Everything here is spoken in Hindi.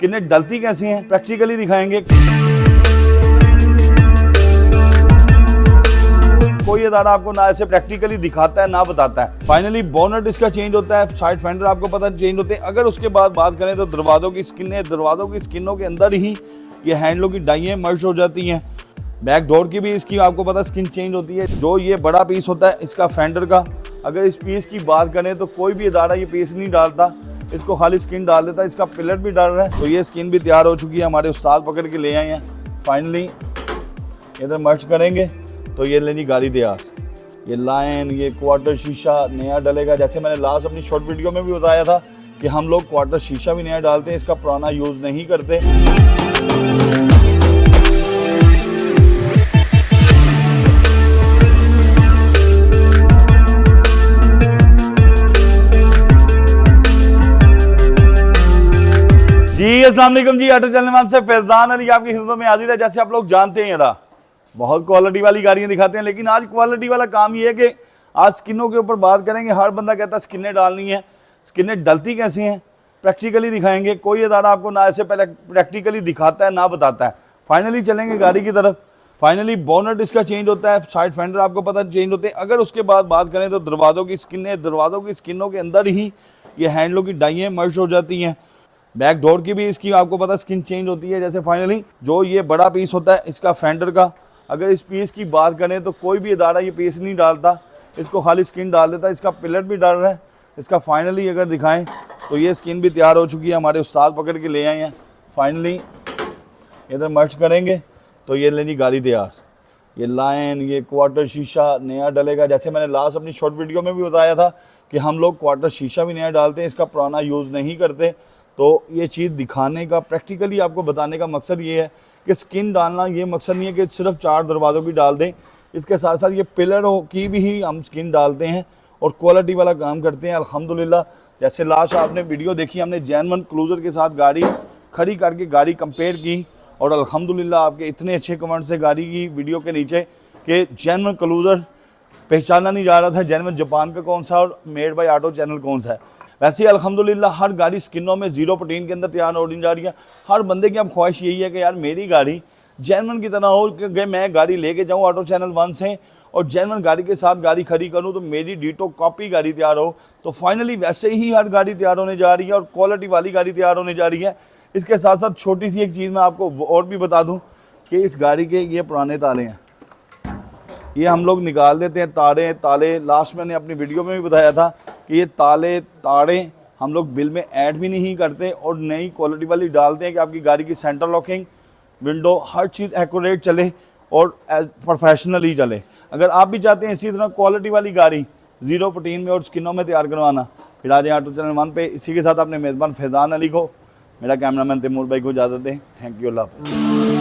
किन्हें डलती कैसी हैं प्रैक्टिकली दिखाएंगे। कोई अदारा आपको ना ऐसे प्रैक्टिकली दिखाता है ना बताता है। फाइनली बोनट इसका चेंज होता है, साइड फेंडर आपको पता चेंज होते हैं। अगर उसके बाद बात करें तो दरवाज़ों की स्किन है, दरवाज़ों की स्किनों के अंदर ही ये हैंडलों की डाइयाँ मर्ज हो जाती हैं। बैक डोर की भी इसकी आपको पता स्किन चेंज होती है। जो ये बड़ा पीस होता है इसका फेंडर का, अगर इस पीस की बात करें तो कोई भी अदारा ये पीस नहीं डालता, इसको खाली स्किन डाल देता है। इसका पिलर भी डाल रहा है। तो ये स्किन भी तैयार हो चुकी है, हमारे उस्ताद पकड़ के ले आए हैं। फाइनली इधर मर्ज करेंगे तो ये लेनी गाड़ी तैयार। ये लाइन, ये क्वार्टर शीशा नया डलेगा। जैसे मैंने लास्ट अपनी शॉर्ट वीडियो में भी बताया था कि हम लोग क्वार्टर शीशा भी नया डालते हैं, इसका पुराना यूज़ नहीं करते। जी अस्सलाम वालेकुम जी, ऑटो चैनल वन से फैजान अली आपकी खिदमत में हाजिर है। जैसे आप लोग जानते हैं यार, बहुत क्वालिटी वाली गाड़ियां दिखाते हैं, लेकिन आज क्वालिटी वाला काम ये है कि आज स्किनों के ऊपर बात करेंगे। हर बंदा कहता है स्किनें डालनी है, स्किनें डलती कैसी हैं प्रैक्टिकली दिखाएंगे। कोई अदारा आपको ना ऐसे पहले प्रैक्टिकली दिखाता है ना बताता है। फाइनली चलेंगे गाड़ी की तरफ। फाइनली बोनट इसका चेंज होता है, साइड फेंडर आपको पता चेंज होते हैं। अगर उसके बाद बात करें तो दरवाज़ों की स्किन है, दरवाज़ों की स्किनों के अंदर ही ये हैंडलों की डाइयाँ मर्ज हो जाती हैं। बैक डोर की भी इसकी आपको पता स्किन चेंज होती है। जैसे फाइनली जो ये बड़ा पीस होता है इसका फेंडर का, अगर इस पीस की बात करें तो कोई भी अदारा ये पीस नहीं डालता, इसको खाली स्किन डाल देता है। इसका पिलर भी डाल रहा है। इसका फाइनली अगर दिखाएं तो ये स्किन भी तैयार हो चुकी है, हमारे उस्ताद पकड़ के ले आए हैं। फाइनली इधर मर्ज करेंगे तो ये लेनी गाड़ी तैयार। ये लाइन, ये क्वार्टर शीशा नया डलेगा। जैसे मैंने लास्ट अपनी शॉर्ट वीडियो में भी बताया था कि हम लोग क्वार्टर शीशा भी नया डालते हैं, इसका पुराना यूज़ नहीं करते। तो ये चीज़ दिखाने का, प्रैक्टिकली आपको बताने का मकसद ये है कि स्किन डालना ये मकसद नहीं है कि सिर्फ 4 दरवाज़ों की डाल दें, इसके साथ साथ ये पिलरों की भी हम स्किन डालते हैं और क्वालिटी वाला काम करते हैं अल्हम्दुलिल्लाह। जैसे लास्ट आपने वीडियो देखी, हमने जेन्युइन क्लूज़र के साथ गाड़ी खड़ी करके गाड़ी कंपेयर की और अल्हम्दुलिल्लाह आपके इतने अच्छे कमेंट्स है गाड़ी की वीडियो के नीचे कि जेन्युइन क्लूज़र पहचाना नहीं जा रहा था, जेन्युइन जापान का कौन सा और मेड बाय ऑटो चैनल कौन सा है। वैसे अल्हम्दुलिल्लाह हर गाड़ी स्किनों में 0 प्रोटीन के अंदर तैयार होने जा रही है। हर बंदे की अब ख्वाहिश यही है कि यार मेरी गाड़ी जेन्युइन की तरह हो, कि मैं गाड़ी लेके जाऊँ ऑटो चैनल वन से और जेन्युइन गाड़ी के साथ गाड़ी खड़ी करूँ तो मेरी डिटो कॉपी गाड़ी तैयार हो। तो फाइनली वैसे ही हर गाड़ी तैयार होने जा रही है और क्वालिटी वाली गाड़ी तैयार होने जा रही है। इसके साथ साथ छोटी सी एक चीज़ मैं आपको और भी बता दूँ कि इस गाड़ी के ये पुराने ताले हैं, ये हम लोग निकाल देते हैं। ताले लास्ट मैंने अपनी वीडियो में भी बताया था कि ये ताड़े हम लोग बिल में ऐड भी नहीं करते और नई क्वालिटी वाली डालते हैं कि आपकी गाड़ी की सेंटर लॉकिंग, विंडो, हर चीज़ एक्यूरेट चले और प्रोफेशनली चले। अगर आप भी चाहते हैं इसी तरह क्वालिटी वाली गाड़ी 0 प्रोटीन में और स्किनों में तैयार करवाना, फिर आ जाए ऑटो चैनल वन पे। इसी के साथ अपने मेज़बान फैजान अली को, मेरा कैमरामैन तैमूर भाई को इजाज़त दें। थैंक यू, अल्लाह हाफ़िज़।